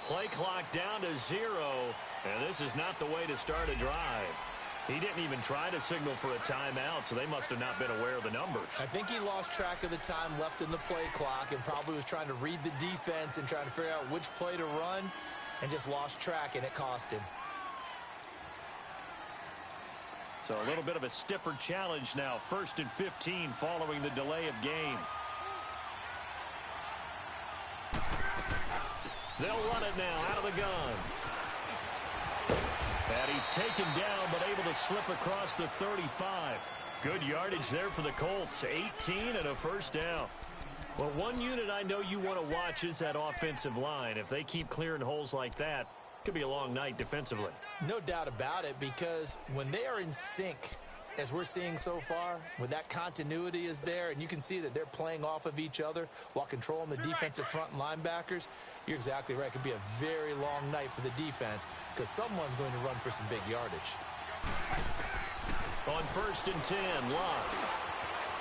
play clock down to 0, and this is not the way to start a drive. He didn't even try to signal for a timeout, so they must have not been aware of the numbers. I think he lost track of the time left in the play clock and probably was trying to read the defense and trying to figure out which play to run and just lost track, and it cost him. So a little bit of a stiffer challenge now. 1st and 15 following the delay of game. They'll run it now out of the gun. And he's taken down but able to slip across the 35. Good yardage there for the Colts. 18 and a first down. Well, one unit I know you want to watch is that offensive line. If they keep clearing holes like that, it could be a long night defensively. No doubt about it, because when they are in sync, as we're seeing so far, when that continuity is there and you can see that they're playing off of each other while controlling the defensive front and linebackers, you're exactly right. It could be a very long night for the defense because someone's going to run for some big yardage. On 1st and 10, Locke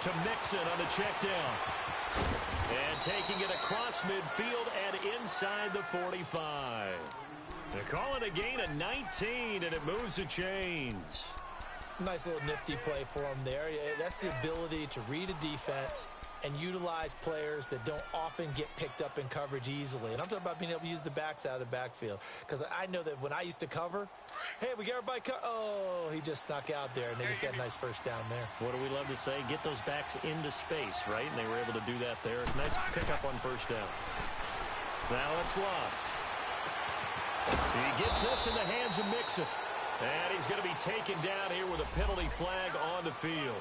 to Mixon on the check down. And taking it across midfield and inside the 45. They call it a gain of 19, and it moves the chains. Nice little nifty play for him there. That's the ability to read a defense and utilize players that don't often get picked up in coverage easily. And I'm talking about being able to use the backs out of the backfield. Because I know that when I used to cover, hey, we got everybody oh, he just snuck out there, and they just got a nice first down there. What do we love to say? Get those backs into space, right? And they were able to do that there. Nice pickup on first down. Now it's Love. He gets this in the hands of Mixon. And he's going to be taken down here with a penalty flag on the field.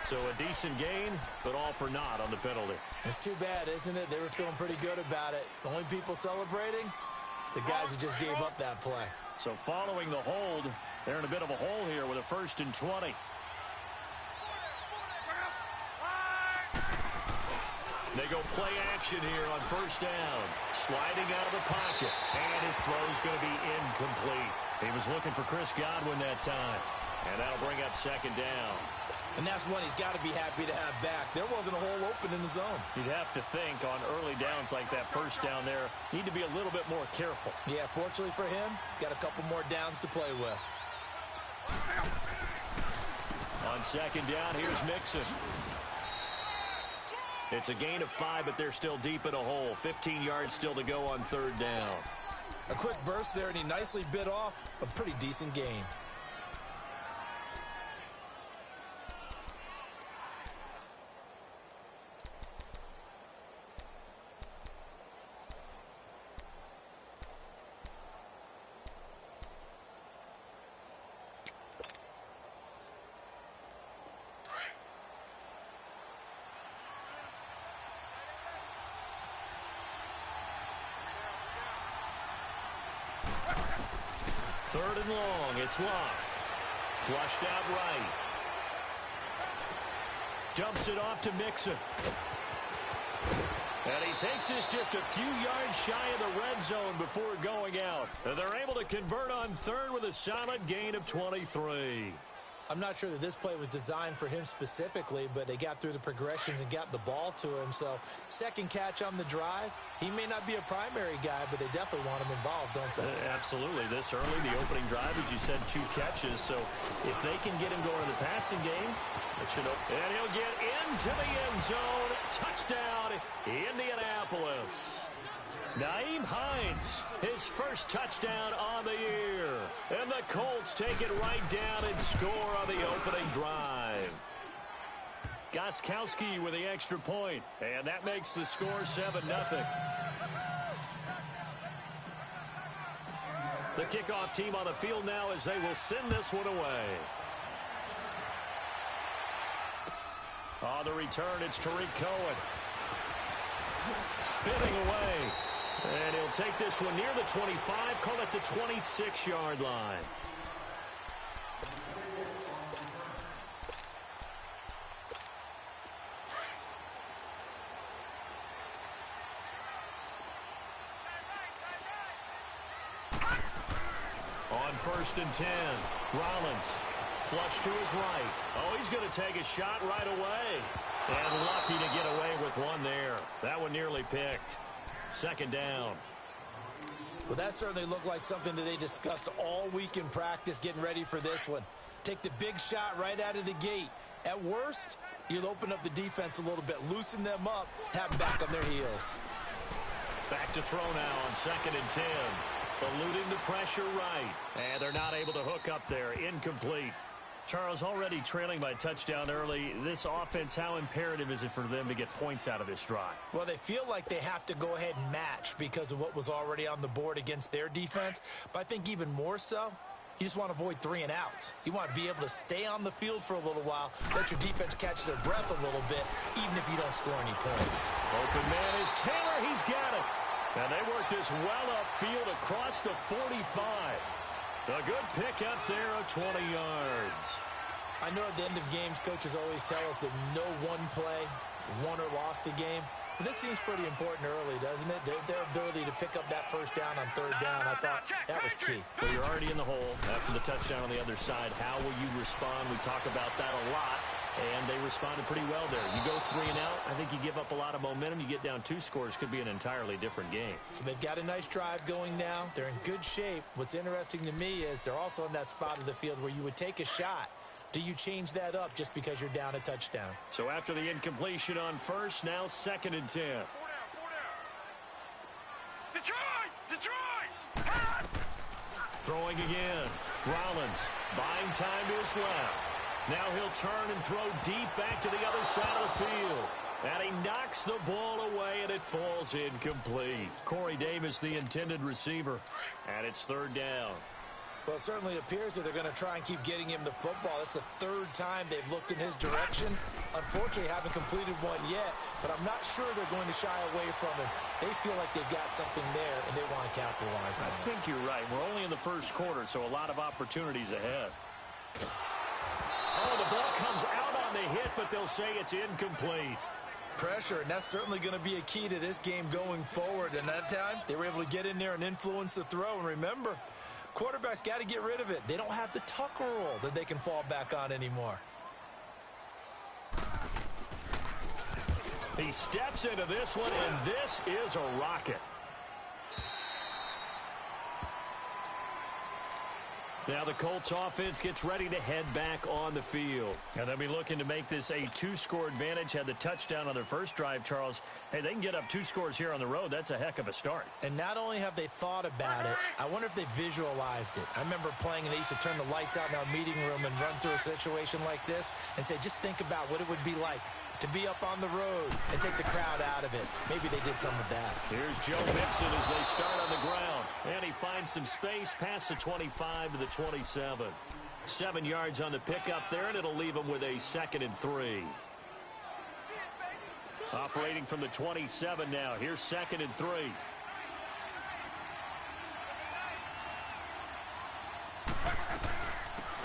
So a decent gain, but all for naught on the penalty. It's too bad, isn't it? They were feeling pretty good about it. The only people celebrating, the guys who just gave up that play. So following the hold, they're in a bit of a hole here with a 1st and 20. They go play action here on first down. Sliding out of the pocket. And his throw's going to be incomplete. He was looking for Chris Godwin that time. And that'll bring up 2nd down. And that's one he's got to be happy to have back. There wasn't a hole open in the zone. You'd have to think on early downs like that first down there, need to be a little bit more careful. Yeah, fortunately for him, got a couple more downs to play with. On 2nd down, here's Mixon. It's a gain of 5, but they're still deep in a hole. 15 yards still to go on 3rd down. A quick burst there, and he nicely bit off a pretty decent gain. Third and long, it's Locke. Flushed out right. Dumps it off to Mixon. And he takes this just a few yards shy of the red zone before going out. And they're able to convert on 3rd with a solid gain of 23. I'm not sure that this play was designed for him specifically, but they got through the progressions and got the ball to him. So 2nd catch on the drive. He may not be a primary guy, but they definitely want him involved, don't they? Absolutely. This early, the opening drive, as you said, 2 catches. So if they can get him going in the passing game, it should open. And he'll get into the end zone. Touchdown, Indianapolis. Nyheim Hines, his first touchdown on the year. And the Colts take it right down and score on the opening drive. Gostkowski with the extra point. And that makes the score 7-0. The kickoff team on the field now as they will send this one away. On the return, it's Tariq Cohen. Spinning away. And he'll take this one near the 25, call it the 26-yard line. On 1st and 10, Rollins. Flush to his right. Oh, he's going to take a shot right away. And lucky to get away with one there. That one nearly picked. 2nd down. Well, that certainly looked like something that they discussed all week in practice getting ready for this one. Take the big shot right out of the gate. At worst, you'll open up the defense a little bit, loosen them up, have them back on their heels. Back to throw now on 2nd and 10. Eluding the pressure right. And they're not able to hook up there. Incomplete. Charles, already trailing by touchdown early. This offense, how imperative is it for them to get points out of this drive? Well, they feel like they have to go ahead and match because of what was already on the board against their defense. But I think even more so, you just want to avoid 3 and outs. You want to be able to stay on the field for a little while, let your defense catch their breath a little bit, even if you don't score any points. Open man is Taylor. He's got it. And they work this well upfield across the 45. A good pick up there of 20 yards. I know at the end of games, coaches always tell us that no one play won or lost a game. But this seems pretty important early, doesn't it? Their ability to pick up that first down on 3rd down, I thought that was key. Well, you're already in the hole after the touchdown on the other side. How will you respond? We talk about that a lot. And they responded pretty well there. You go 3 and out, I think you give up a lot of momentum. You get down 2 scores, could be an entirely different game. So they've got a nice drive going now. They're in good shape. What's interesting to me is they're also in that spot of the field where you would take a shot. Do you change that up just because you're down a touchdown? So after the incompletion on 1st, now 2nd and 10. Detroit! Throwing again. Rollins buying time to his left. Now he'll turn and throw deep back to the other side of the field. And he knocks the ball away, and it falls incomplete. Corey Davis, the intended receiver. And it's 3rd down. Well, it certainly appears that they're going to try and keep getting him the football. It's the 3rd time they've looked in his direction. Unfortunately, haven't completed one yet, but I'm not sure they're going to shy away from him. They feel like they've got something there, and they want to capitalize on it. I think you're right. We're only in the 1st quarter, so a lot of opportunities ahead. Oh, the ball comes out on the hit, but they'll say it's incomplete. Pressure, and that's certainly going to be a key to this game going forward. And that time, they were able to get in there and influence the throw. And remember, quarterbacks got to get rid of it. They don't have the Tucker rule that they can fall back on anymore. He steps into this one, and this is a rocket. Now the Colts offense gets ready to head back on the field. And they'll be looking to make this a 2-score advantage. Had the touchdown on their first drive, Charles. Hey, they can get up 2 scores here on the road. That's a heck of a start. And not only have they thought about it, I wonder if they visualized it. I remember playing, and they used to turn the lights out in our meeting room and run through a situation like this and say, just think about what it would be like to be up on the road and take the crowd out of it. Maybe they did some of that. Here's Joe Mixon as they start on the ground. And he finds some space past the 25 to the 27. 7 yards on the pickup there, and it'll leave him with a 2nd and 3. Operating from the 27 now. Here's 2nd and 3.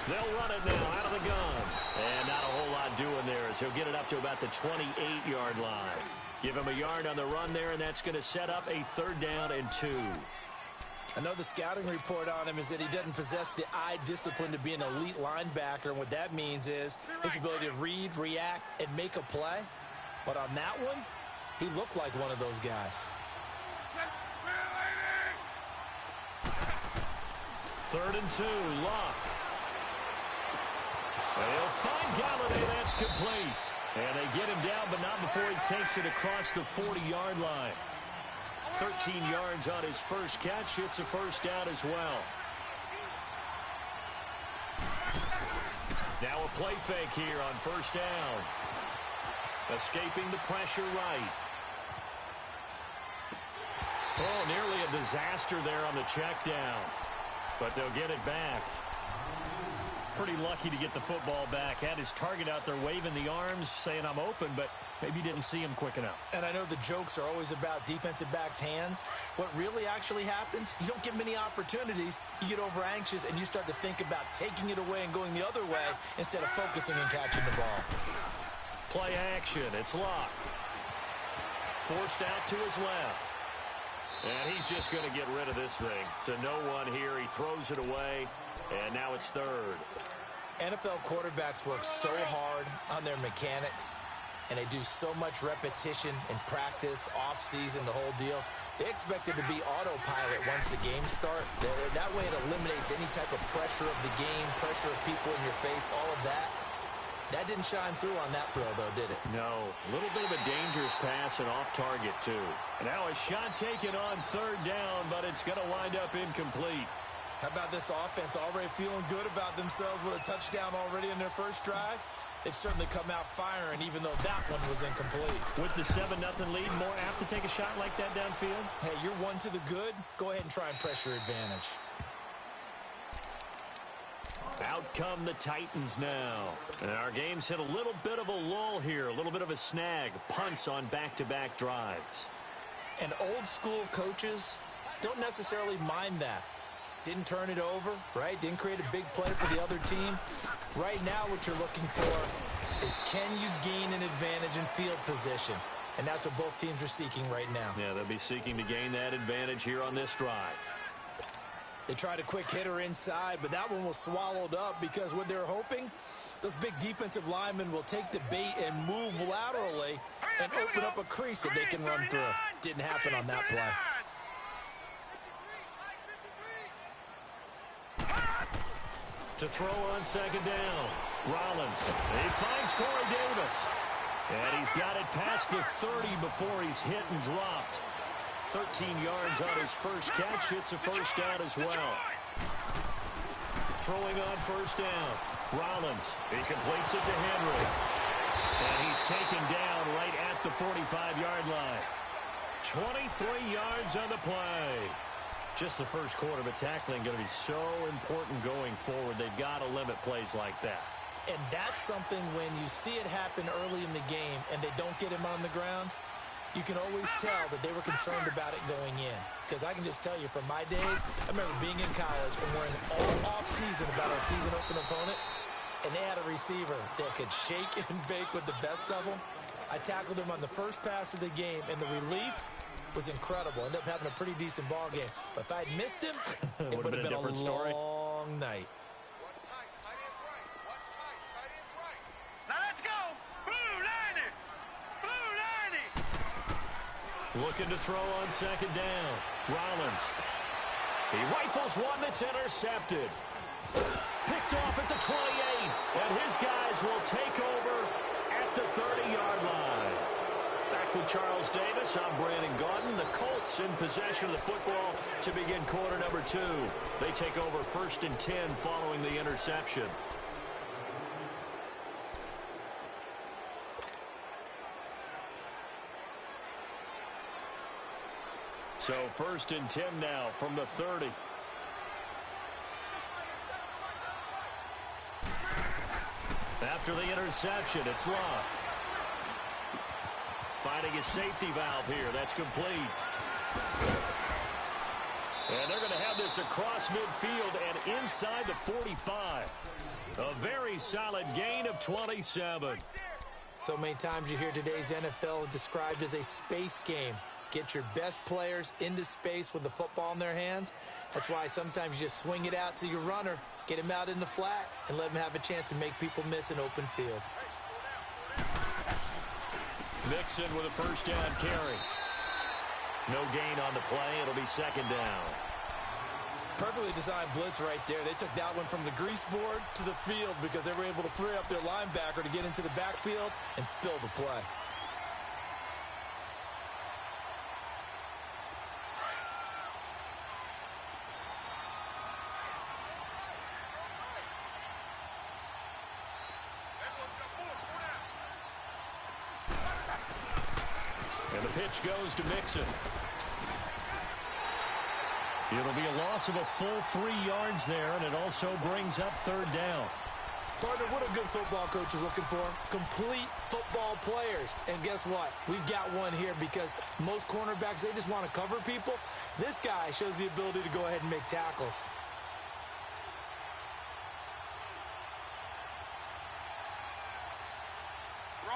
They'll run it now out of the gun. And not a whole lot doing there as he'll get it up to about the 28-yard line. Give him a yard on the run there, and that's going to set up a 3rd down and 2. I know the scouting report on him is that he doesn't possess the eye discipline to be an elite linebacker, and what that means is his ability to read, react, and make a play. But on that one, he looked like one of those guys. 3rd and 2, Locke. And he'll find Galladay. That's complete. And they get him down, but not before he takes it across the 40-yard line. 13 yards on his first catch. It's a 1st down as well. Now a play fake here on 1st down. Escaping the pressure right. Oh, nearly a disaster there on the check down. But they'll get it back. Pretty lucky to get the football back. Had his target out there waving the arms, saying I'm open, but maybe didn't see him quick enough. And I know the jokes are always about defensive backs' hands. What really actually happens, you don't get many opportunities. You get over anxious, and you start to think about taking it away and going the other way instead of focusing and catching the ball. Play action. It's Locke. Forced out to his left. And he's just going to get rid of this thing. To no one here. He throws it away. And now it's 3rd. NFL quarterbacks work so hard on their mechanics. and they do so much repetition and practice, off-season, the whole deal. They expect it to be autopilot once the games start. That way it eliminates any type of pressure of the game, pressure of people in your face, all of that. That didn't shine through on that throw, though, did it? No. A little bit of a dangerous pass and off target, too. And now a shot taken on third down, but it's going to wind up incomplete. How about this offense already feeling good about themselves with a touchdown already in their first drive? They've certainly come out firing, even though that one was incomplete. With the 7-0 lead, more apt to take a shot like that downfield? Hey, you're one to the good. Go ahead and try and pressure advantage. Out come the Titans now. And our game's hit a little bit of a lull here, a little bit of a snag. Punts on back-to-back drives. And old-school coaches don't necessarily mind that. Didn't turn it over, right? Didn't create a big play for the other team. Right now what you're looking for is, can you gain an advantage in field position? And that's what both teams are seeking right now. Yeah, they'll be seeking to gain that advantage here on this drive. They tried a quick hitter inside, but that one was swallowed up because what they're hoping, those big defensive linemen will take the bait and move laterally and open up a crease that they can run through. Didn't happen on that play. To throw on second down, Rollins. He finds Corey Davis. And he's got it past the 30 before he's hit and dropped. 13 yards on his first catch. It's a first down as well. Throwing on first down, Rollins. He completes it to Henry. And he's taken down right at the 45-yard line. 23 yards on the play. Just the first quarter, but tackling going to be so important going forward. They've got to limit plays like that. And that's something when you see it happen early in the game and they don't get him on the ground, you can always tell that they were concerned about it going in. Because I can just tell you from my days, I remember being in college and worrying all off-season about our season open opponent, and they had a receiver that could shake and bake with the best of them. I tackled him on the first pass of the game, and the relief was incredible. Ended up having a pretty decent ball game. But if I'd missed him, it would have been a different story. Long night. Watch tight, tight end's right. Watch tight, tight end's right. Now let's go. Blue 90. Blue 90. Looking to throw on second down. Rollins. He rifles one that's intercepted. Picked off at the 28. And his guys will take over at the 30-yard line. Back with Charles Davis, I'm Brandon Gaudin. The Colts in possession of the football to begin quarter number 2. They take over 1st and 10 following the interception. So 1st and 10 now from the 30. After the interception, it's Love. Finding a safety valve here. That's complete. And they're going to have this across midfield and inside the 45. A very solid gain of 27. So many times you hear today's NFL described as a space game. Get your best players into space with the football in their hands. That's why sometimes you just swing it out to your runner, get him out in the flat, and let him have a chance to make people miss an open field. Mixon with a first down carry. No gain on the play. It'll be second down. Perfectly designed blitz right there. They took that one from the grease board to the field because they were able to free up their linebacker to get into the backfield and spill the play. And the pitch goes to Mixon. It'll be a loss of a full 3 yards there, and it also brings up third down. Partner, what a good football coach is looking for. Complete football players. And guess what? We've got one here because most cornerbacks, they just want to cover people. This guy shows the ability to go ahead and make tackles.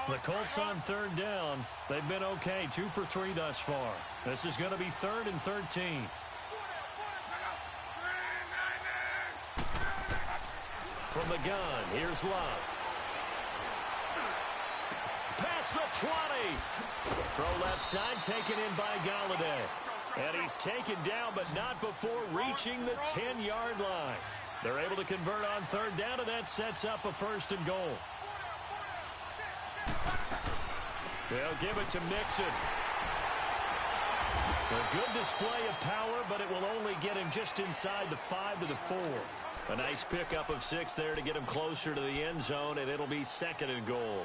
The Colts on third down. They've been okay. 2 for 3 thus far. This is going to be 3rd and 13. From the gun, here's Love. Pass across the 20. Throw left side taken in by Galladay. And he's taken down, but not before reaching the 10-yard line. They're able to convert on third down, and that sets up a 1st and goal. They'll give it to Mixon. A good display of power, but it will only get him just inside the 5 to the 4. A nice pickup of 6 there to get him closer to the end zone, and it'll be 2nd and goal.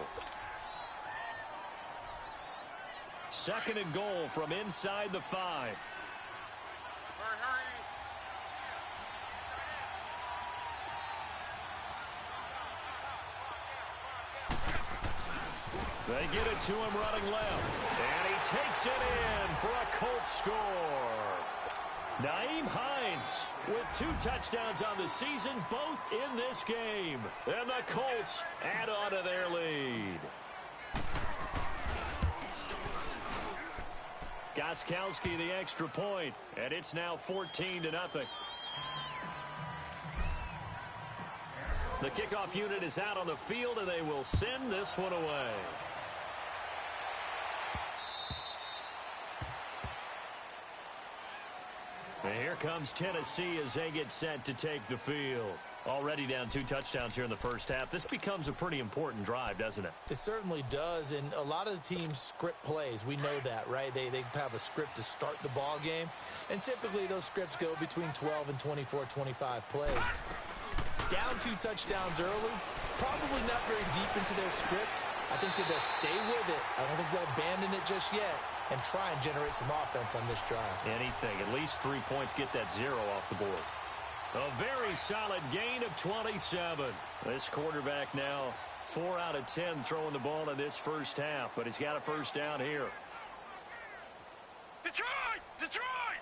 2nd and goal from inside the 5. They get it to him running left. And he takes it in for a Colts score. Nyheim Hines with 2 touchdowns on the season, both in this game. And the Colts add on to their lead. Gostkowski the extra point, and it's now 14-0. The kickoff unit is out on the field, and they will send this one away. And here comes Tennessee as they get set to take the field. Already down 2 touchdowns here in the first half. This becomes a pretty important drive, doesn't it? It certainly does, and a lot of the teams script plays. We know that, right? They have a script to start the ball game, and typically those scripts go between 12 and 24, 25 plays. Down 2 touchdowns early, probably not very deep into their script. I think that they'll stay with it. I don't think they'll abandon it just yet and try and generate some offense on this drive. Anything. At least 3 points, get that 0 off the board. A very solid gain of 27. This quarterback now 4 out of 10 throwing the ball in this first half, but he's got a first down here. Detroit! Detroit!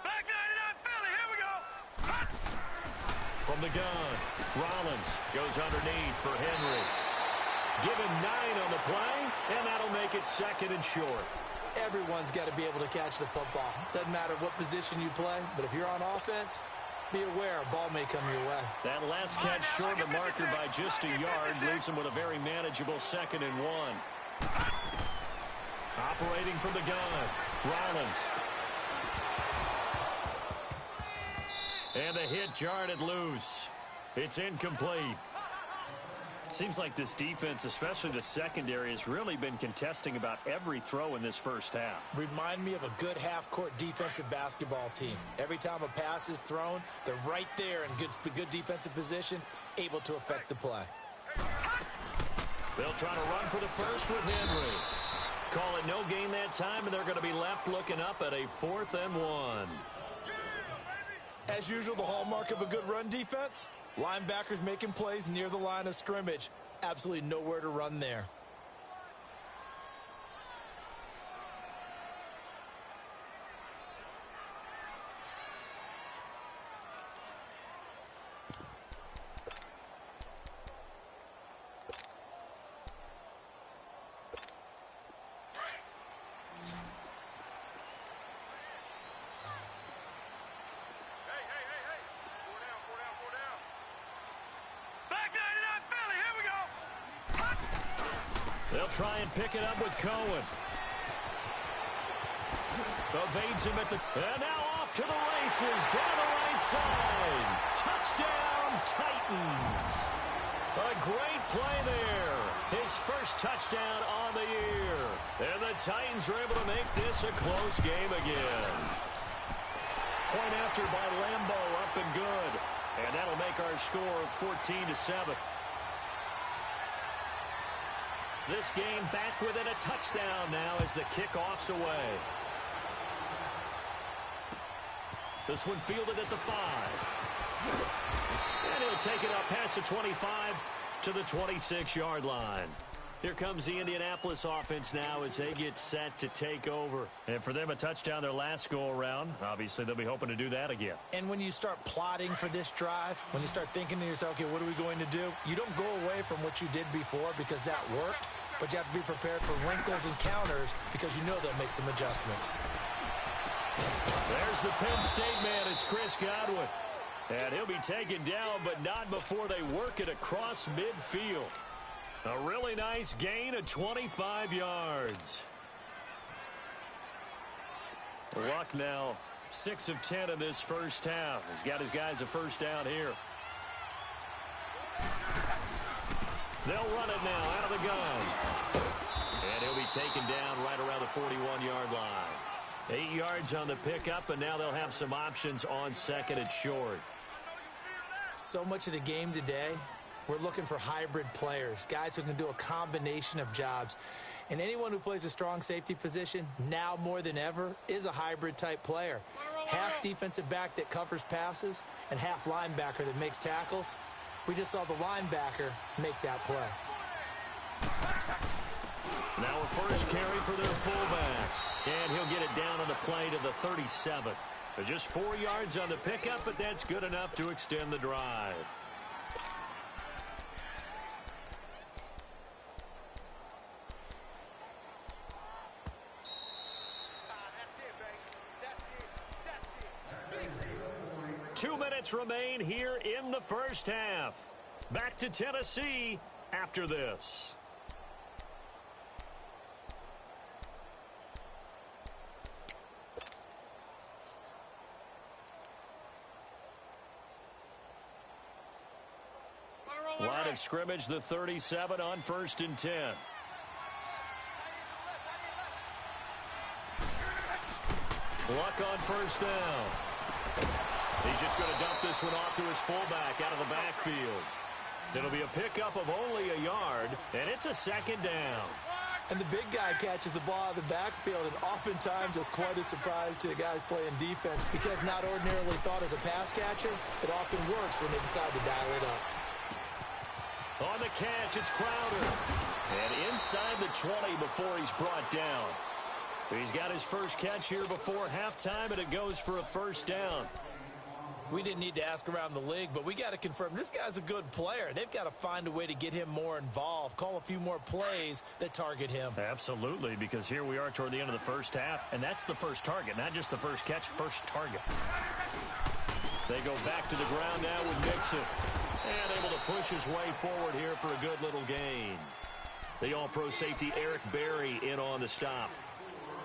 Back 99 Philly, here we go! From the gun, Rollins goes underneath for Henry. Given 9 on the play, and that'll make it 2nd and short. Everyone's got to be able to catch the football. Doesn't matter what position you play, but if you're on offense, be aware a ball may come your way. That last catch short of the marker by just a yard leaves him with a very manageable 2nd and 1. Operating from the gun, Rollins. And the hit jarred it loose. It's incomplete. Seems like this defense, especially the secondary, has really been contesting about every throw in this first half. Remind me of a good half-court defensive basketball team. Every time a pass is thrown, they're right there in good defensive position, able to affect the play. They'll try to run for the first with Henry. Call it no gain that time, and they're going to be left looking up at a 4th and 1. As usual, the hallmark of a good run defense, linebackers making plays near the line of scrimmage. Absolutely nowhere to run there. They'll try and pick it up with Cohen. Evades him at the... And now off to the races down the right side. Touchdown, Titans. A great play there. His first touchdown on the year. And the Titans are able to make this a close game again. Point after by Lambeau, up and good. And that'll make our score 14-7. This game back within a touchdown now as the kickoff's away. This one fielded at the 5. And he'll take it up past the 25 to the 26-yard line. Here comes the Indianapolis offense now as they get set to take over. And for them, a touchdown their last go-around. Obviously, they'll be hoping to do that again. And when you start plotting for this drive, when you start thinking to yourself, okay, what are we going to do? You don't go away from what you did before because that worked, but you have to be prepared for wrinkles and counters because you know they'll make some adjustments. There's the Penn State man. It's Chris Godwin. And he'll be taken down, but not before they work it across midfield. A really nice gain of 25 yards. Luck now 6 of 10 in this first half. He's got his guys a first down here. They'll run it now out of the gun. And he'll be taken down right around the 41-yard line. 8 yards on the pickup, and now they'll have some options on second and short. So much of the game today, we're looking for hybrid players, guys who can do a combination of jobs. And anyone who plays a strong safety position, now more than ever, is a hybrid-type player. Half defensive back that covers passes and half linebacker that makes tackles. We just saw the linebacker make that play. Now a first carry for their fullback. And he'll get it down on the play to the 37. Just 4 yards on the pickup, but that's good enough to extend the drive. Two minutes remain here in the first half. Back to Tennessee after this. Line of scrimmage, the 37 on 1st and 10. Luck on first down. He's just going to dump this one off to his fullback out of the backfield. It'll be a pickup of only a yard, and it's a second down. And the big guy catches the ball out of the backfield, and oftentimes it's quite a surprise to the guys playing defense because not ordinarily thought as a pass catcher, it often works when they decide to dial it up. On the catch, it's Crowder. And inside the 20 before he's brought down. He's got his first catch here before halftime, and it goes for a first down. We didn't need to ask around the league, but we got to confirm this guy's a good player. They've got to find a way to get him more involved, call a few more plays that target him. Absolutely, because here we are toward the end of the first half, and that's the first target, not just the first catch, first target. They go back to the ground now with Mixon. And able to push his way forward here for a good little gain. The all-pro safety Eric Berry in on the stop.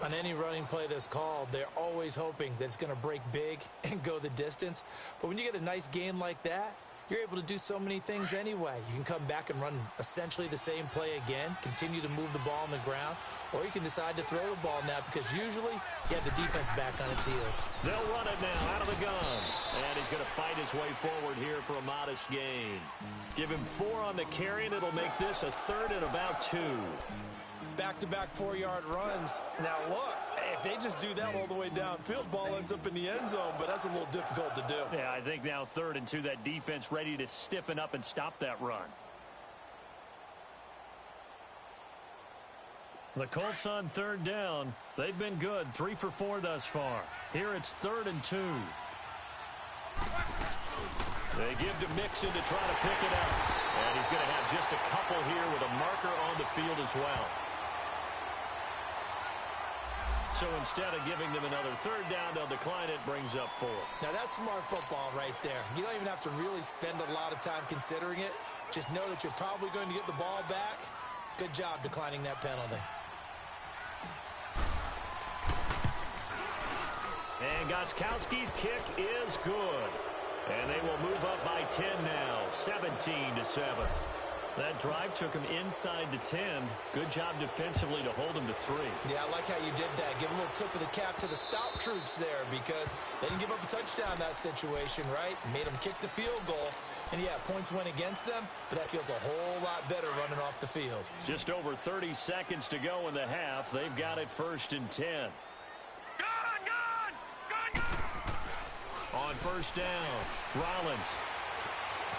On any running play that's called, they're always hoping that it's going to break big and go the distance. But when you get a nice gain like that, you're able to do so many things anyway. You can come back and run essentially the same play again, continue to move the ball on the ground, or you can decide to throw the ball now because usually you have the defense back on its heels. They'll run it now out of the gun. And he's going to fight his way forward here for a modest gain. Give him 4 on the carry, and it'll make this a 3rd and about 2. Back-to-back 4-yard runs. Now, look, if they just do that all the way downfield, ball ends up in the end zone, but that's a little difficult to do. Yeah, I think now 3rd and 2, that defense ready to stiffen up and stop that run. The Colts on 3rd down. They've been good, 3 for 4 thus far. Here it's 3rd and 2. They give to Mixon to try to pick it up. And he's going to have just a couple here with a marker on the field as well. So instead of giving them another 3rd down, they'll decline it, brings up 4. Now that's smart football right there. You don't even have to really spend a lot of time considering it. Just know that you're probably going to get the ball back. Good job declining that penalty. And Gostkowski's kick is good. And they will move up by 10 now, 17-7. That drive took him inside the 10. Good job defensively to hold him to 3. Yeah, I like how you did that. Give a little tip of the cap to the stop troops there because they didn't give up a touchdown in that situation, right? Made them kick the field goal. And, yeah, points went against them, but that feels a whole lot better running off the field. Just over 30 seconds to go in the half. They've got it 1st and 10. On 1st down, Rollins.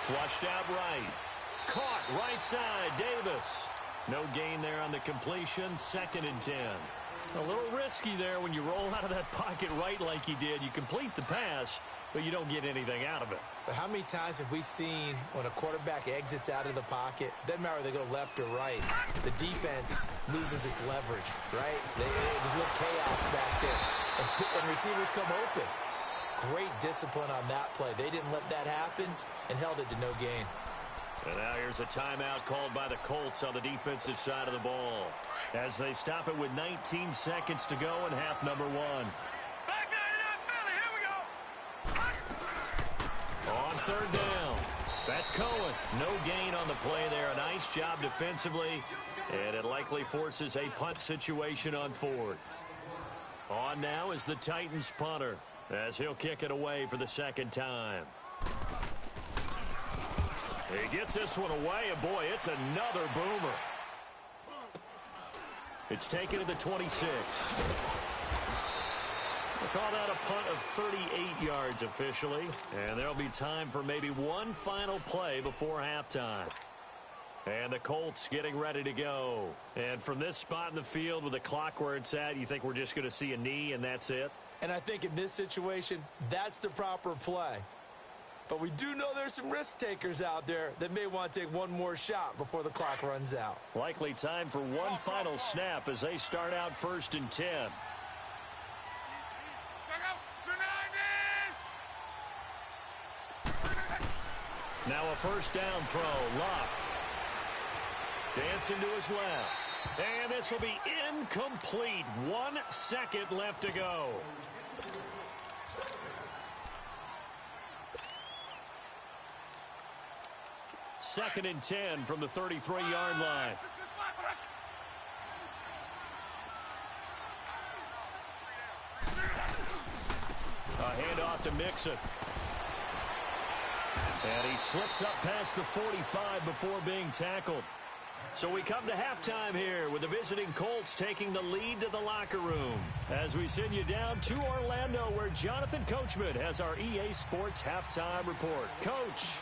Flushed out right. Caught right side, Davis. No gain there on the completion, 2nd and 10. A little risky there when you roll out of that pocket right like you did. You complete the pass, but you don't get anything out of it. But how many times have we seen when a quarterback exits out of the pocket, doesn't matter whether they go left or right, the defense loses its leverage, right? There's a little chaos back there, and receivers come open. Great discipline on that play. They didn't let that happen and held it to no gain. And now here's a timeout called by the Colts on the defensive side of the ball, as they stop it with 19 seconds to go in half number 1. Back 99 Philly, here we go. On third down, that's Cohen. No gain on the play there. A nice job defensively, and it likely forces a punt situation on fourth. On now is the Titans punter, as he'll kick it away for the second time. He gets this one away, and boy, it's another boomer. It's taken to the 26. We'll call that a punt of 38 yards officially, and there'll be time for maybe one final play before halftime. And the Colts getting ready to go. And from this spot in the field with the clock where it's at, you think we're just going to see a knee and that's it? And I think in this situation, that's the proper play. But we do know there's some risk takers out there that may want to take one more shot before the clock runs out. Likely time for one final snap as they start out 1st and 10. Now a first down throw. Luck dancing to his left. And this will be incomplete. 1 second left to go. Second and 10 from the 33-yard line. A handoff to Mixon. And he slips up past the 45 before being tackled. So we come to halftime here with the visiting Colts taking the lead to the locker room as we send you down to Orlando where Jonathan Coachman has our EA Sports halftime report. Coach.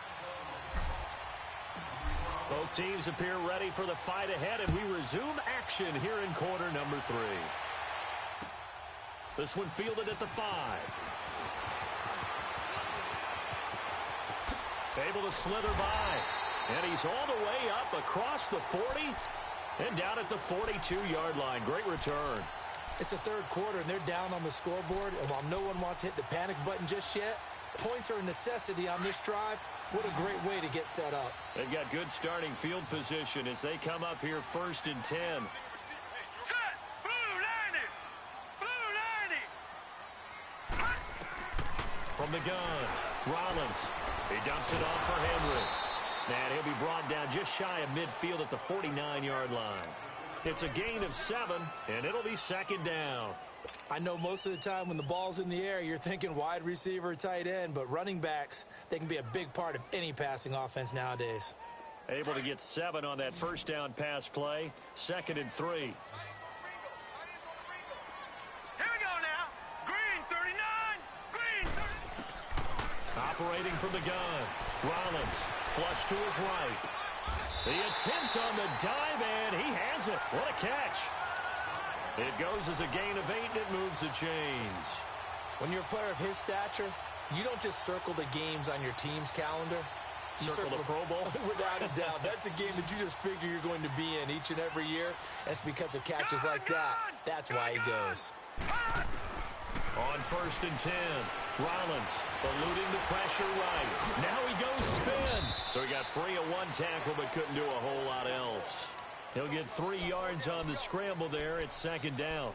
Both teams appear ready for the fight ahead, and we resume action here in quarter number 3. This one fielded at the 5. Able to slither by. And he's all the way up across the 40 and down at the 42-yard line. Great return. It's the third quarter, and they're down on the scoreboard. And while no one wants to hit the panic button just yet, points are a necessity on this drive. What a great way to get set up. They've got good starting field position as they come up here 1st and 10. Set! Blue 90! Blue 90! From the gun, Rollins. He dumps it off for Henry. And he'll be brought down just shy of midfield at the 49-yard line. It's a gain of 7, and it'll be 2nd down. I know most of the time when the ball's in the air, you're thinking wide receiver, tight end, but running backs, they can be a big part of any passing offense nowadays. Able to get 7 on that first down pass play. 2nd and 3. Here we go now. Green 39. Green 30. Operating from the gun. Rollins flush to his right. The attempt on the dive, and he has it. What a catch. It goes as a gain of 8, and it moves the chains. When you're a player of his stature, you don't just circle the games on your team's calendar. You Circle the Pro Bowl? Without a doubt. That's a game that you just figure you're going to be in each and every year. That's because of catches like that. That's why he goes. On 1st and 10, Rollins eluding the pressure right. Now he goes spin. So he got free of 1 tackle but couldn't do a whole lot else. He'll get 3 yards on the scramble there. It's 2nd down.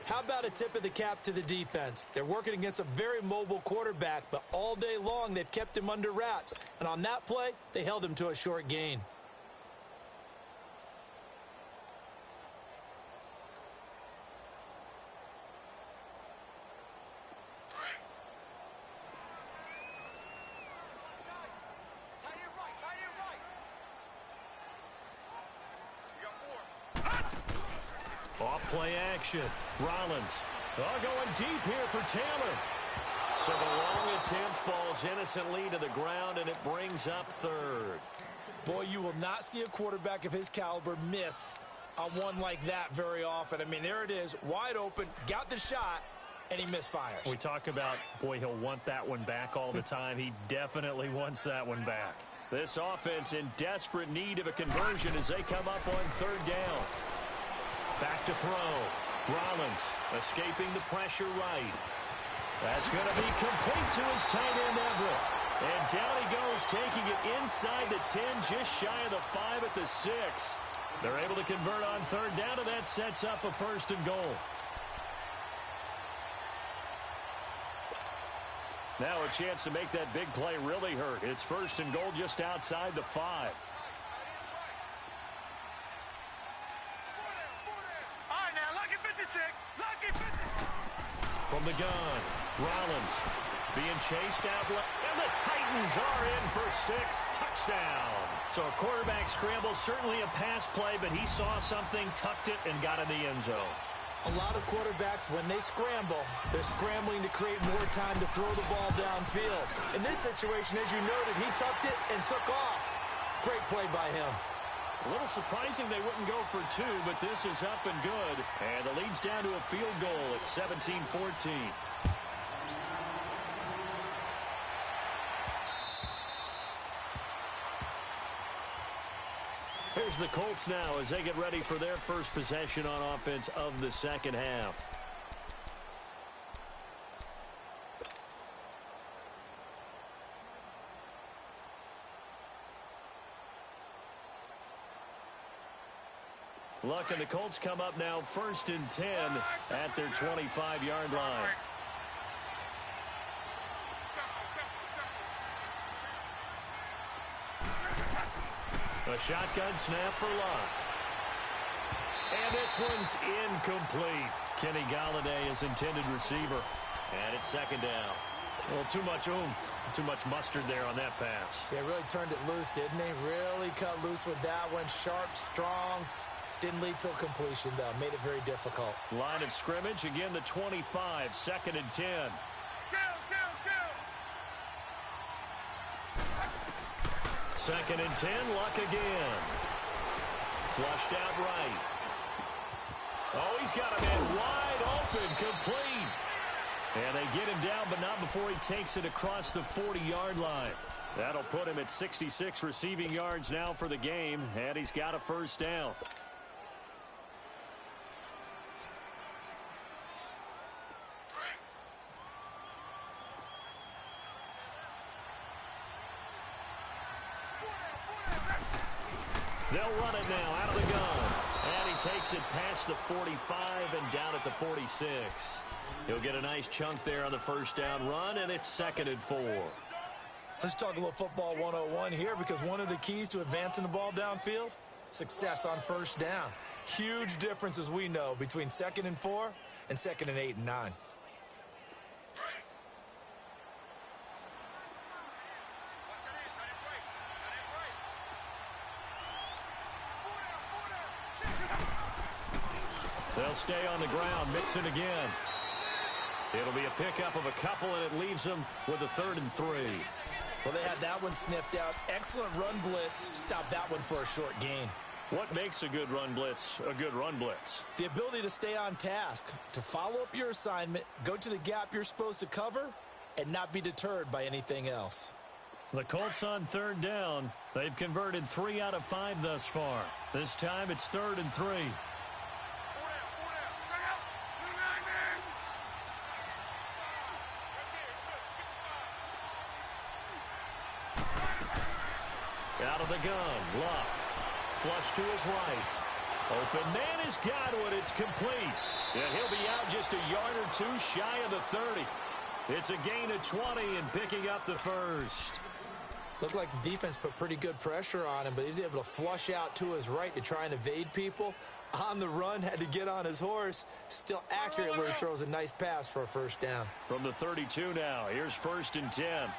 How about a tip of the cap to the defense? They're working against a very mobile quarterback, but all day long they've kept him under wraps. And on that play, they held him to a short gain. Off-play action. Rollins. Going deep here for Taylor. So the long attempt falls innocently to the ground, and it brings up 3rd. Boy, you will not see a quarterback of his caliber miss on one like that very often. I mean, there it is, wide open, got the shot, and he misfires. We talk about, boy, he'll want that one back all the time. He definitely wants that one back. This offense in desperate need of a conversion as they come up on 3rd down. Back to throw. Rollins escaping the pressure right. That's going to be complete to his tight end, Everett. And down he goes, taking it inside the 10, just shy of the 5 at the 6. They're able to convert on third down, and that sets up a 1st and goal. Now a chance to make that big play really hurt. It's 1st and goal just outside the 5. All right, now, lucky 56. Lucky 56. From the gun, Rollins being chased out, and the Titans are in for 6. Touchdown. So a quarterback scramble, certainly a pass play, but he saw something, tucked it, and got in the end zone. A lot of quarterbacks, when they scramble, they're scrambling to create more time to throw the ball downfield. In this situation, as you noted, he tucked it and took off. Great play by him. A little surprising they wouldn't go for 2, but this is up and good. And the lead's down to a field goal at 17-14. Here's the Colts now as they get ready for their first possession on offense of the second half. Luck and the Colts come up now 1st and 10 at their 25-yard line. A shotgun snap for Luck. And this one's incomplete. Kenny Galladay is intended receiver. And it's 2nd down. Well, too much oomph, too much mustard there on that pass. Yeah, really turned it loose, didn't he? Really cut loose with that one. Sharp, strong. Didn't lead to a completion, though. Made it very difficult. Line of scrimmage, again the 25, 2nd and 10. Second and 10, Luck again. Flushed out right. Oh, he's got a man wide open, complete. And they get him down, but not before he takes it across the 40-yard line. That'll put him at 66 receiving yards now for the game, and he's got a 1st down. They'll run it now out of the gun. And he takes it past the 45 and down at the 46. He'll get a nice chunk there on the 1st down run, and it's 2nd and 4. Let's talk a little football 101 here, because one of the keys to advancing the ball downfield, success on 1st down. Huge difference, as we know, between 2nd and 4 and 2nd and 8 and 9. They'll stay on the ground. Mixon again. It'll be a pickup of a couple, and it leaves them with a 3rd and 3. Well, they had that one sniffed out. Excellent run blitz. Stop that one for a short gain. What makes a good run blitz a good run blitz? The ability to stay on task, to follow up your assignment, go to the gap you're supposed to cover, and not be deterred by anything else. The Colts on 3rd down. They've converted 3 out of 5 thus far. This time it's 3rd and 3. Out of the gun, Luck. Flush to his right. Open man is Godwin. It's complete. And he'll be out just a yard or 2 shy of the 30. It's a gain of 20 and picking up the 1st. Looked like the defense put pretty good pressure on him, but he's able to flush out to his right to try and evade people. On the run, had to get on his horse. Still accurately throws a nice pass for a 1st down. From the 32 now, here's 1st and 10.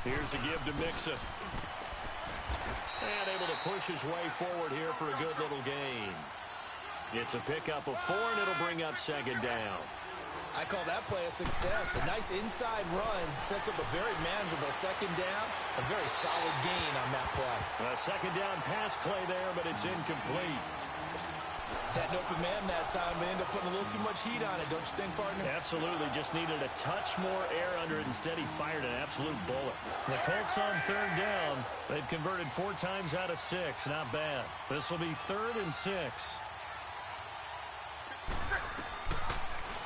Here's a give to Mixon. And able to push his way forward here for a good little gain. It's a pickup of 4, and it'll bring up 2nd down. I call that play a success. A nice inside run sets up a very manageable 2nd down. A very solid gain on that play. A 2nd down pass play there, but it's incomplete. Had an open man that time, but ended up putting a little too much heat on it, don't you think, partner? Absolutely. Just needed a touch more air under it. Instead, he fired an absolute bullet. The Colts on 3rd down. They've converted 4 times out of 6. Not bad. This will be 3rd and 6.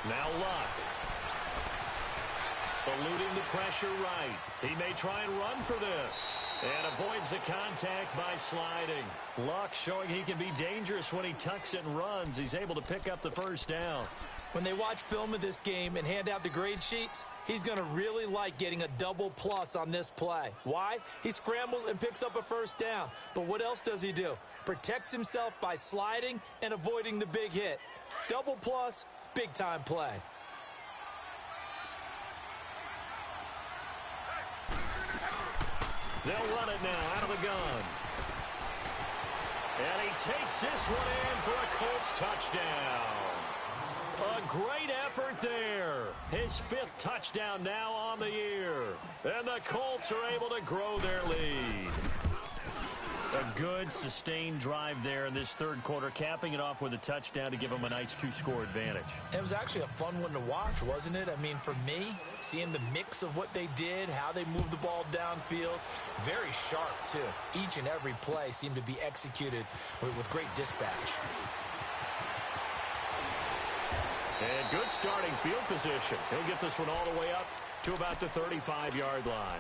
Now Luck. Eluding the pressure right. He may try and run for this. And avoids the contact by sliding. Luck showing he can be dangerous when he tucks it and runs. He's able to pick up the first down. When they watch film of this game and hand out the grade sheets, he's going to really like getting a double plus on this play. Why? He scrambles and picks up a first down. But what else does he do? Protects himself by sliding and avoiding the big hit. Double plus, big time play. They'll run it now out of the gun. And he takes this one in for a Colts touchdown. A great effort there. His 5th touchdown now on the year. And the Colts are able to grow their lead. A good, sustained drive there in this third quarter, capping it off with a touchdown to give them a nice 2-score advantage. It was actually a fun one to watch, wasn't it? I mean, for me, seeing the mix of what they did, how they moved the ball downfield, very sharp, too. Each and every play seemed to be executed with great dispatch. And good starting field position. He'll get this one all the way up to about the 35-yard line.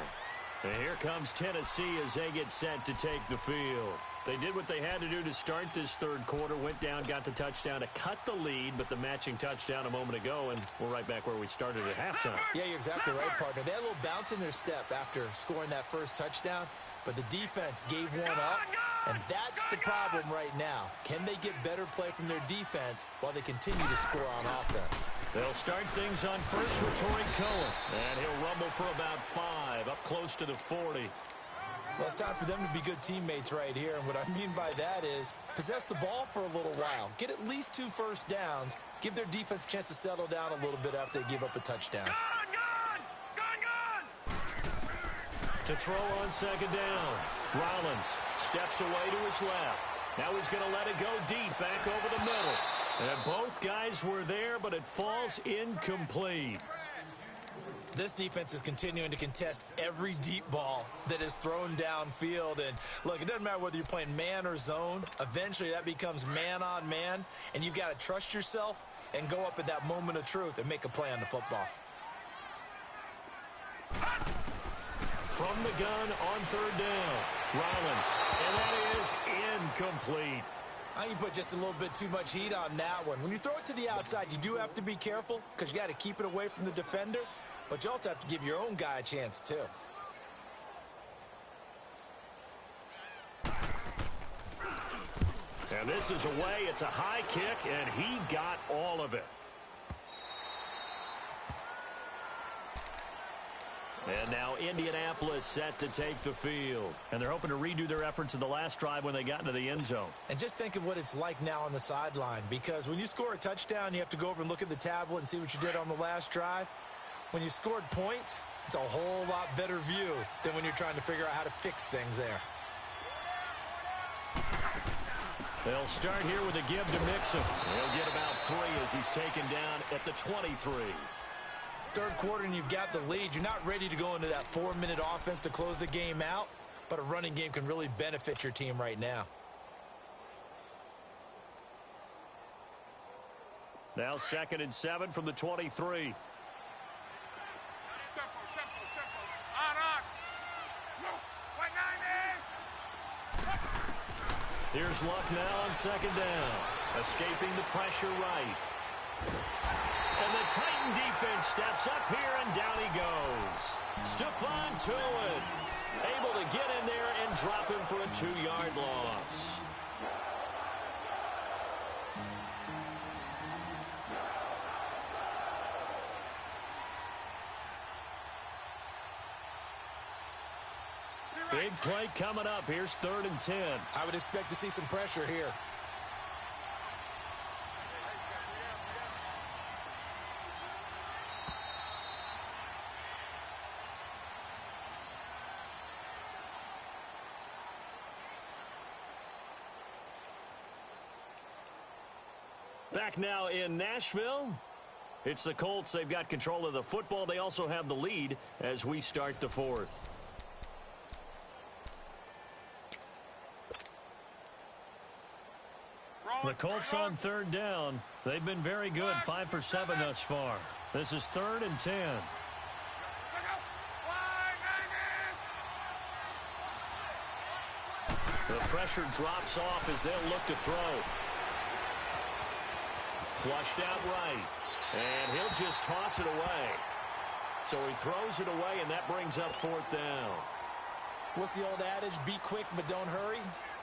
And here comes Tennessee as they get set to take the field. They did what they had to do to start this third quarter, went down, got the touchdown to cut the lead, but the matching touchdown a moment ago, and we're right back where we started at halftime. Yeah, you're exactly right, partner. They had a little bounce in their step after scoring that first touchdown, but the defense gave one up, and that's the problem right now. Can they get better play from their defense while they continue to score on offense? They'll start things on first with Torrey Cohen, and he'll rumble for about 5, up close to the 40. Well, it's time for them to be good teammates right here, and what I mean by that is possess the ball for a little while, get at least 2 first downs, give their defense a chance to settle down a little bit after they give up a touchdown. To throw on second down, Rollins steps away to his left. Now he's going to let it go deep back over the middle. And both guys were there, but it falls incomplete. This defense is continuing to contest every deep ball that is thrown downfield. And look, it doesn't matter whether you're playing man or zone. Eventually that becomes man on man, and you've got to trust yourself and go up at that moment of truth and make a play on the football. From the gun on third down, Rollins, and that is incomplete. I think you put just a little bit too much heat on that one. When you throw it to the outside, you do have to be careful because you got to keep it away from the defender, but you also have to give your own guy a chance too. And this is away. It's a high kick, and he got all of it. And now Indianapolis set to take the field. And they're hoping to redo their efforts in the last drive when they got into the end zone. And just think of what it's like now on the sideline, because when you score a touchdown, you have to go over and look at the tablet and see what you did on the last drive. When you scored points, it's a whole lot better view than when you're trying to figure out how to fix things there. They'll start here with a give to Mixon. He'll get about 3 as he's taken down at the 23. Third quarter and you've got the lead. You're not ready to go into that 4-minute offense to close the game out, but a running game can really benefit your team right now. Now 2nd and 7 from the 23. Here's Luck now on second down. Escaping the pressure right. And the Titan defense steps up here, and down he goes. Stephon Tuitt able to get in there and drop him for a 2-yard loss. Big play coming up. Here's 3rd and 10. I would expect to see some pressure here. Back now in Nashville. It's the Colts. They've got control of the football. They also have the lead as we start the 4th. The Colts on 3rd down. They've been very good, 5 for 7 thus far. This is 3rd and 10. The pressure drops off as they'll look to throw. Flushed out right. And he'll just toss it away. So he throws it away, and that brings up 4th down. What's the old adage? Be quick, but don't hurry.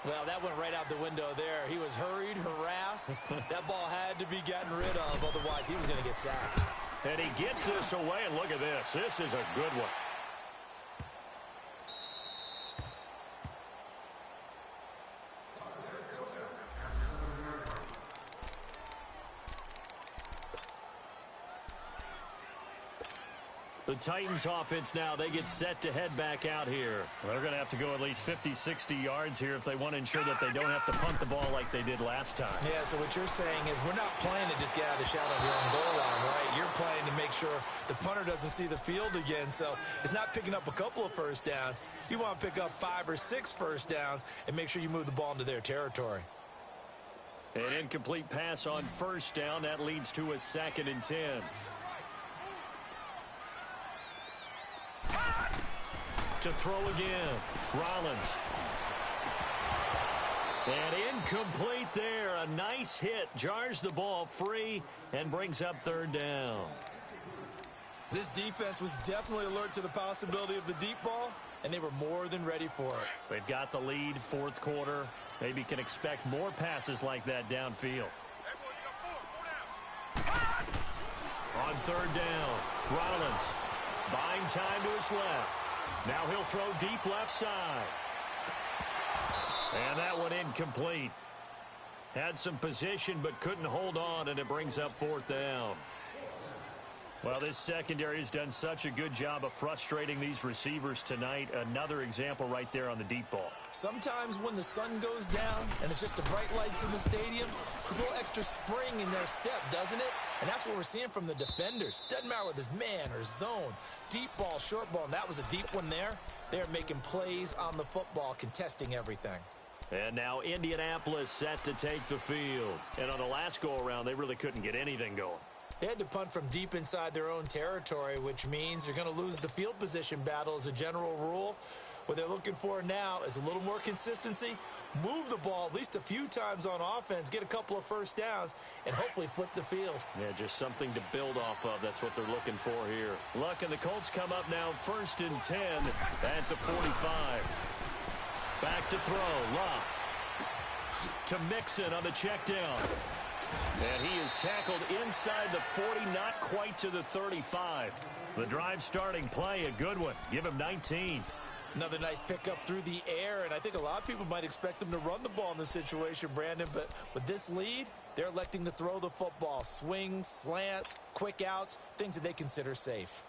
Well, that went right out the window there. He was hurried, harassed. That ball had to be gotten rid of, otherwise he was going to get sacked. And he gets this away, and look at this. This is a good one. The Titans offense now, they get set to head back out here. Well, they're going to have to go at least 50, 60 yards here if they want to ensure that they don't have to punt the ball like they did last time. Yeah, so what you're saying is we're not playing to just get out of the shadow of your own goal line, right? You're playing to make sure the punter doesn't see the field again. So it's not picking up a couple of first downs. You want to pick up 5 or 6 first downs and make sure you move the ball into their territory. An incomplete pass on 1st down. That leads to a 2nd and 10. To throw again. Rollins. And incomplete there. A nice hit. Jars the ball free and brings up 3rd down. This defense was definitely alert to the possibility of the deep ball, and they were more than ready for it. They've got the lead, 4th quarter. Maybe can expect more passes like that downfield. On 3rd down, Rollins buying time to his left. Now he'll throw deep left side. And that one incomplete. Had some position but couldn't hold on, and it brings up 4th down. Well, this secondary has done such a good job of frustrating these receivers tonight. Another example right there on the deep ball. Sometimes when the sun goes down and it's just the bright lights in the stadium, there's a little extra spring in their step, doesn't it? And that's what we're seeing from the defenders. Doesn't matter whether it's man or zone, deep ball, short ball, and that was a deep one there. They're making plays on the football, contesting everything. And now Indianapolis set to take the field. And on the last go-around, they really couldn't get anything going. They had to punt from deep inside their own territory, which means they're going to lose the field position battle as a general rule. What they're looking for now is a little more consistency, move the ball at least a few times on offense, get a couple of first downs, and hopefully flip the field. Yeah, just something to build off of. That's what they're looking for here. Luck and the Colts come up now 1st and 10 at the 45. Back to throw. Luck to Mixon on the check down. And he is tackled inside the 40, not quite to the 35. The drive starting play, a good one. Give him 19. Another nice pickup through the air, and I think a lot of people might expect them to run the ball in this situation, Brandon, but with this lead, they're electing to throw the football. Swings, slants, quick outs, things that they consider safe.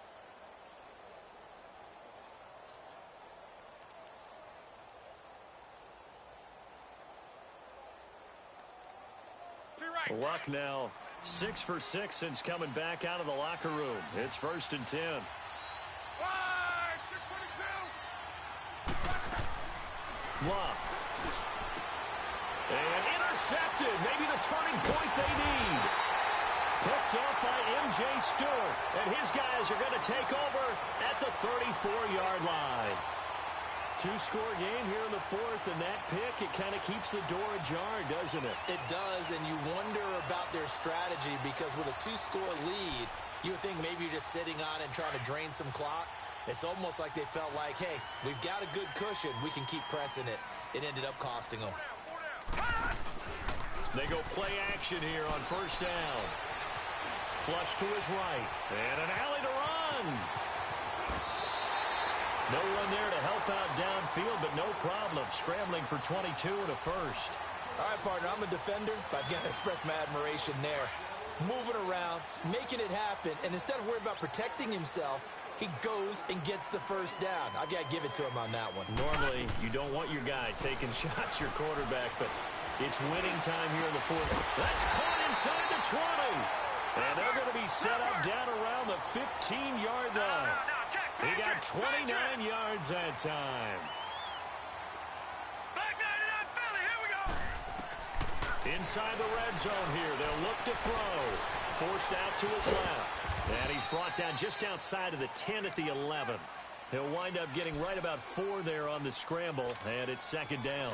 Luck now 6 for 6 since coming back out of the locker room. It's 1st and 10. Luck. And intercepted. Maybe the turning point they need. Picked up by M.J. Stewart. And his guys are going to take over at the 34-yard line. 2-score game here in the 4th, and that pick, it kind of keeps the door ajar, doesn't it? It does, and you wonder about their strategy because with a 2-score lead, you would think maybe you're just sitting on it and trying to drain some clock. It's almost like they felt like, hey, we've got a good cushion. We can keep pressing it. It ended up costing them. They go play action here on 1st down. Flush to his right, and an alley to run. No one there to help out downfield, but no problem. Scrambling for 22 and a first. All right, partner, I'm a defender, but I've got to express my admiration there. Moving around, making it happen, and instead of worrying about protecting himself, he goes and gets the first down. I've got to give it to him on that one. Normally, you don't want your guy taking shots, your quarterback, but it's winning time here in the 4th. That's caught inside the 20. And they're going to be set up down around the 15-yard line. He got 29 yards that time. Inside the red zone here. They'll look to throw. Forced out to his left. And he's brought down just outside of the 10 at the 11. He'll wind up getting right about 4 there on the scramble, and it's 2nd down.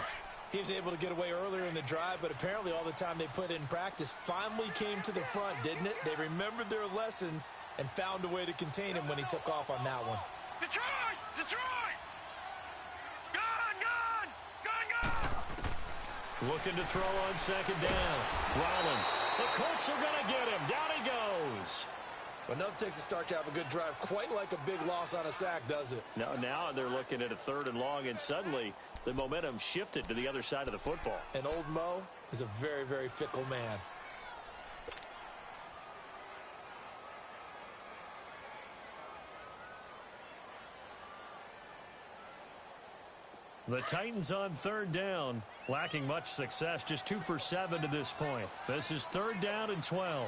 He was able to get away earlier in the drive, but apparently all the time they put in practice finally came to the front, didn't it? They remembered their lessons and found a way to contain him when he took off on that one. Detroit! Detroit! Gun! Gun! Gun! Gun! Looking to throw on second down. Rollins. The Colts are going to get him. Down he goes. Enough takes a start to have a good drive. Quite like a big loss on a sack, does it? Now they're looking at a 3rd and long, and suddenly the momentum shifted to the other side of the football. And old Mo is a very, very fickle man. The Titans on 3rd down, lacking much success, just 2 for 7 to this point. This is 3rd down and 12. All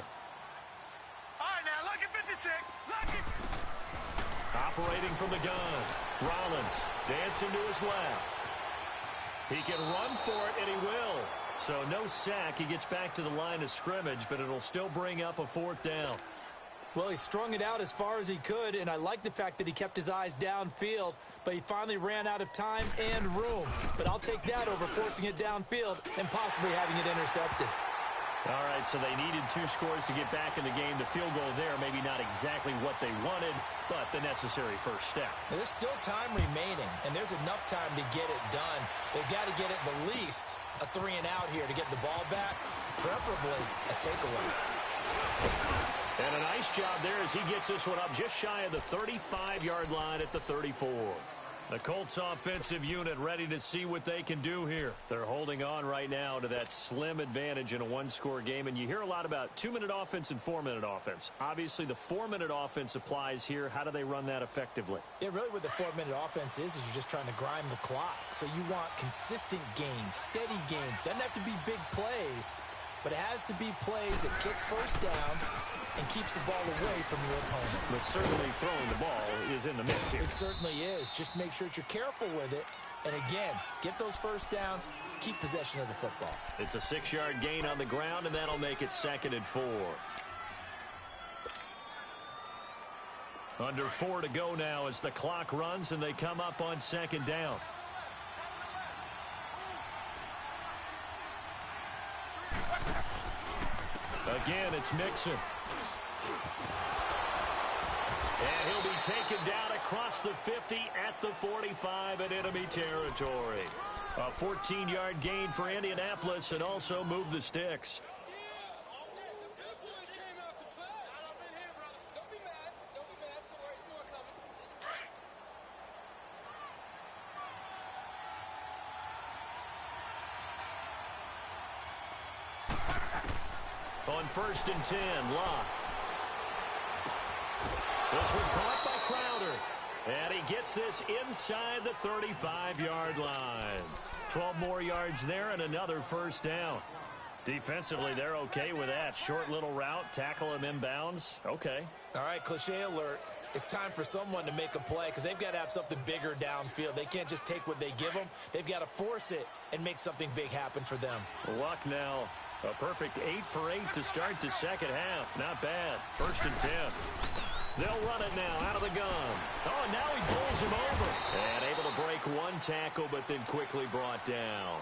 right, now, look at 56. Look at... Operating from the gun, Rollins dancing to his left. He can run for it, and he will. So no sack. He gets back to the line of scrimmage, but it'll still bring up a 4th down. Well, he strung it out as far as he could, and I like the fact that he kept his eyes downfield, but he finally ran out of time and room. But I'll take that over forcing it downfield and possibly having it intercepted. All right, so they needed 2 scores to get back in the game. The field goal there, maybe not exactly what they wanted, but the necessary first step. And there's still time remaining, and there's enough time to get it done. They've got to get at the least a 3 and out here to get the ball back, preferably a takeaway. And a nice job there as he gets this one up just shy of the 35-yard line at the 34. The Colts offensive unit ready to see what they can do here. They're holding on right now to that slim advantage in a 1-score game. And you hear a lot about 2-minute offense and 4-minute offense. Obviously, the 4-minute offense applies here. How do they run that effectively? Yeah, really what the 4-minute offense is you're just trying to grind the clock. So you want consistent gains, steady gains. Doesn't have to be big plays, but it has to be plays that gets first downs and keeps the ball away from your opponent. But certainly throwing the ball is in the mix here. It certainly is. Just make sure that you're careful with it. And again, get those first downs, keep possession of the football. It's a 6-yard gain on the ground, and that'll make it 2nd and 4. Under 4 to go now as the clock runs, and they come up on 2nd down. Again, it's Mixon. And he'll be taken down across the 50 at the 45 in enemy territory. A 14-yard gain for Indianapolis and also move the sticks. On 1st and 10, Locke. This one caught by Crowder. And he gets this inside the 35-yard line. 12 more yards there and another first down. Defensively, they're okay with that. Short little route, tackle him inbounds. Okay. All right, cliche alert. It's time for someone to make a play because they've got to have something bigger downfield. They can't just take what they give them. They've got to force it and make something big happen for them. Luck now. A perfect 8 for 8 to start the second half. Not bad. 1st and 10. They'll run it now out of the gun. Oh, now he pulls him over. And able to break 1 tackle, but then quickly brought down.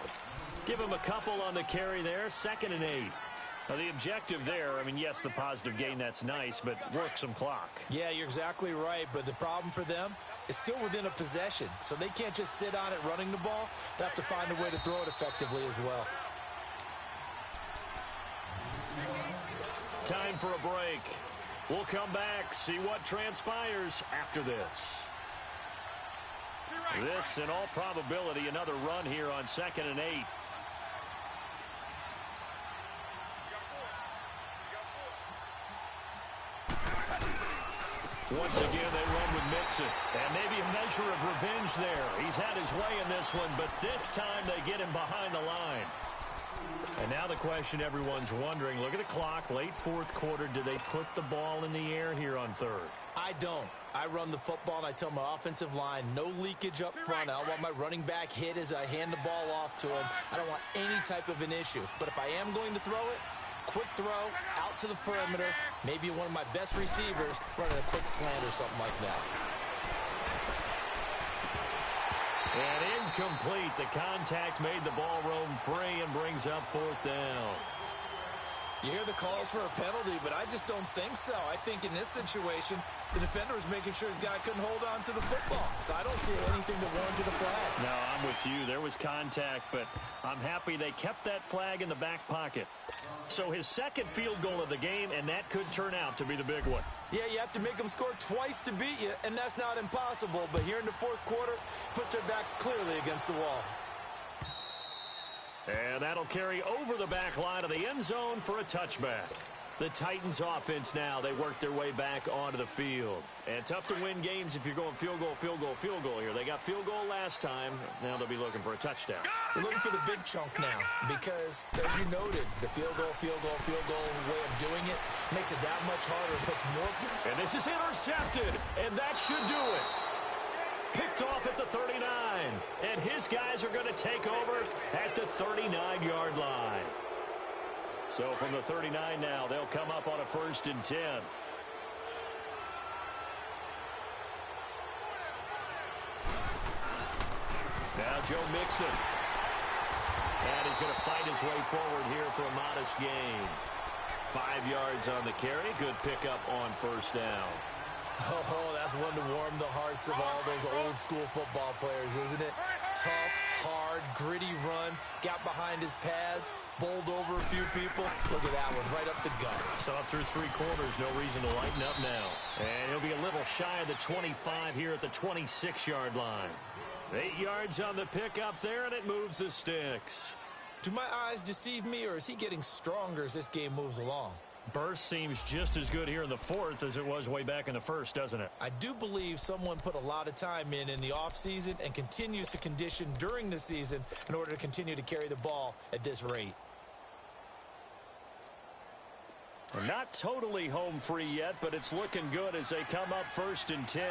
Give him a couple on the carry there. 2nd and 8. Now, the objective there, I mean, yes, the positive gain, that's nice, but work some clock. Yeah, you're exactly right. But the problem for them is still within a possession. So they can't just sit on it running the ball. They have to find a way to throw it effectively as well. Time for a break. We'll come back, see what transpires after this. This, in all probability, another run here on 2nd and 8. Once again, they run with Mixon. And maybe a measure of revenge there. He's had his way in this one, but this time they get him behind the line. And now the question everyone's wondering, look at the clock, late 4th quarter. Do they put the ball in the air here on 3rd? I don't. I run the football, and I tell my offensive line, no leakage up front. I don't want my running back hit as I hand the ball off to him. I don't want any type of an issue. But if I am going to throw it, quick throw, out to the perimeter, maybe one of my best receivers running a quick slant or something like that. And in Incomplete. The contact made the ball roam free and brings up fourth down. You hear the calls for a penalty, but I just don't think so. I think in this situation, the defender was making sure his guy couldn't hold on to the football. So I don't see anything that warranted a flag. No, I'm with you. There was contact, but I'm happy they kept that flag in the back pocket. So his second field goal of the game, and that could turn out to be the big one. Yeah, you have to make them score twice to beat you, and that's not impossible. But here in the fourth quarter, puts their backs clearly against the wall. And that'll carry over the back line of the end zone for a touchback. The Titans offense now, they work their way back onto the field. And tough to win games if you're going field goal, field goal, field goal here. They got field goal last time. Now they'll be looking for a touchdown. They're looking for the big chunk now because, as you noted, the field goal way of doing it makes it that much harder and puts more. And this is intercepted, and that should do it. Picked off at the 39, and his guys are going to take over at the 39-yard line. So from the 39 now, they'll come up on a 1st and 10. Now Joe Mixon. And he's going to fight his way forward here for a modest gain. 5 yards on the carry. Good pickup on 1st down. Oh, that's one to warm the hearts of all those old-school football players, isn't it? Tough, hard, gritty run, got behind his pads, bowled over a few people. Look at that one, right up the gut. So up through 3 quarters, no reason to lighten up now. And he'll be a little shy of the 25 here at the 26-yard line. 8 yards on the pickup there, and it moves the sticks. Do my eyes deceive me, or is he getting stronger as this game moves along? Burst seems just as good here in the 4th as it was way back in the 1st, doesn't it? I do believe someone put a lot of time in the offseason and continues to condition during the season in order to continue to carry the ball at this rate. We're not totally home free yet, but it's looking good as they come up 1st and 10.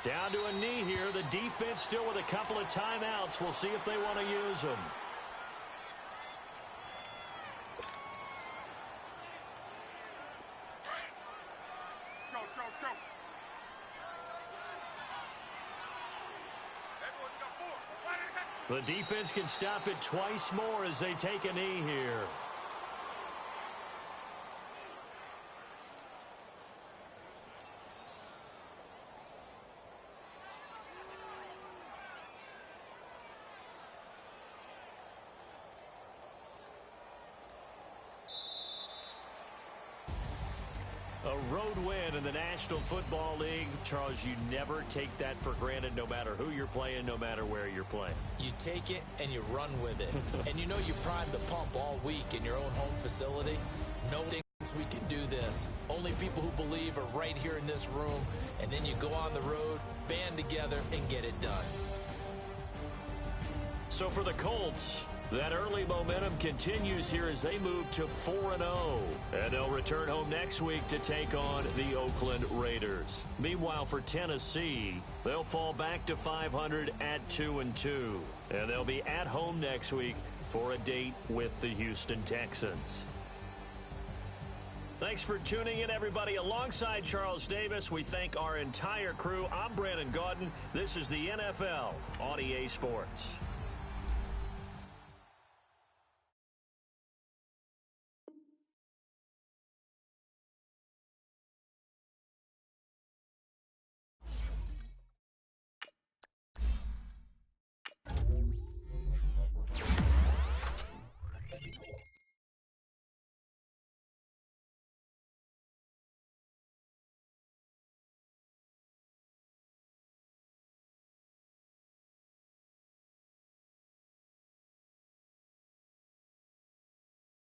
Down to a knee here. The defense still with a couple of timeouts. We'll see if they want to use them. Go. The defense can stop it twice more as they take a knee here. A road win in the National Football League. Charles, you never take that for granted no matter who you're playing, no matter where you're playing. You take it and you run with it. And you know you primed the pump all week in your own home facility. No thinks we can do this. Only people who believe are right here in this room. And then you go on the road, band together, and get it done. So for the Colts, that early momentum continues here as they move to 4-0. And they'll return home next week to take on the Oakland Raiders. Meanwhile, for Tennessee, they'll fall back to 500 at 2-2. And they'll be at home next week for a date with the Houston Texans. Thanks for tuning in, everybody. Alongside Charles Davis, we thank our entire crew. I'm Brandon Gaudin. This is the NFL on EA Sports.